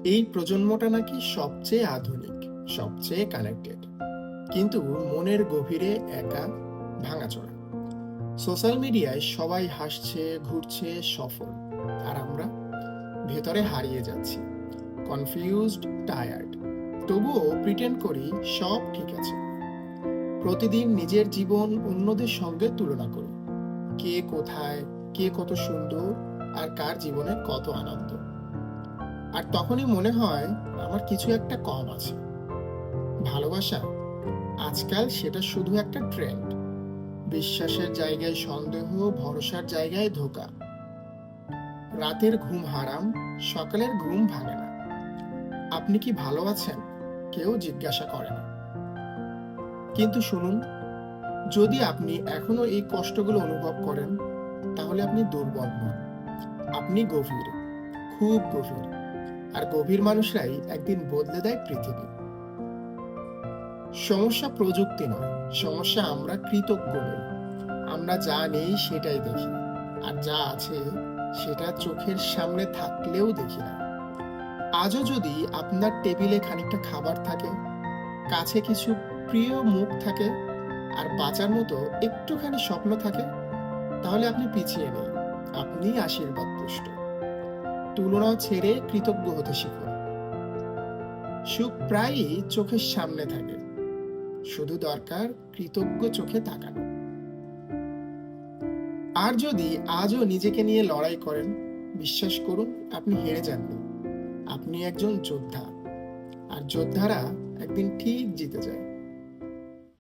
এই প্রজন্মটা নাকি সবচেয়ে আধুনিক, সবচেয়ে কানেক্টেড, কিন্তু মনের গভীরে একা, ভাঙাচোরা। সোশ্যাল মিডিয়ায় সবাই হাসছে, ঘুরছে, সফল, আর আমরা ভেতরে হারিয়ে যাচ্ছি, কনফিউজড, টায়ার্ড। তবুও প্রিটেন্ড করি সব ঠিক আছে। প্রতিদিন নিজের জীবন অন্যদের সঙ্গে তুলনা করি, কে কোথায়, কে কত সুন্দর, আর কার জীবনে কত আনন্দ। আর তখনই মনে হয় আমার কিছু একটা কম আছে। ভালোবাসা আজকাল সেটা শুধু একটা ট্রেন্ড। বিশ্বাসের জায়গায় সন্দেহ, ভরসার জায়গায় ধোঁকা। রাতের ঘুম হারাম, সকালের ঘুম ভাঙে না। আপনি কি ভালো আছেন কেউ জিজ্ঞাসা করে না। কিন্তু শুনুন, যদি আপনি এখনো এই কষ্টগুলো অনুভব করেন, তাহলে আপনি দুর্বল নন, আপনি গভীর, খুব গভীর। আর গভীর মানুষরাই একদিন বদলে দেয় পৃথিবী। সমস্যা প্রযুক্তি নয়, সমস্যা আমরা কৃতজ্ঞ নই। আমরা যা নেই সেটাই দেখি, আর যা আছে সেটা চোখের সামনে থাকলেও দেখি না। আজও যদি আপনার টেবিলে খানিকটা খাবার থাকে, কাছে কিছু প্রিয় মুখ থাকে, আর বাঁচার মতো একটুখানি স্বপ্ন থাকে, তাহলে আপনি পিছিয়ে নেই, আপনি আশীর্বাদ পুষ্ট। তুলনা ছেড়ে কৃতজ্ঞ হতে শিখুন। সুখ প্রায়ই চোখের সামনে থাকে, শুধু দরকার কৃতজ্ঞ চোখে তাকানো। আর যদি আজও নিজেকে নিয়ে লড়াই করেন, বিশ্বাস করুন আপনি হেরে যাননি, আপনি একজন যোদ্ধা। আর যোদ্ধারা একদিন ঠিক জিতে যায়।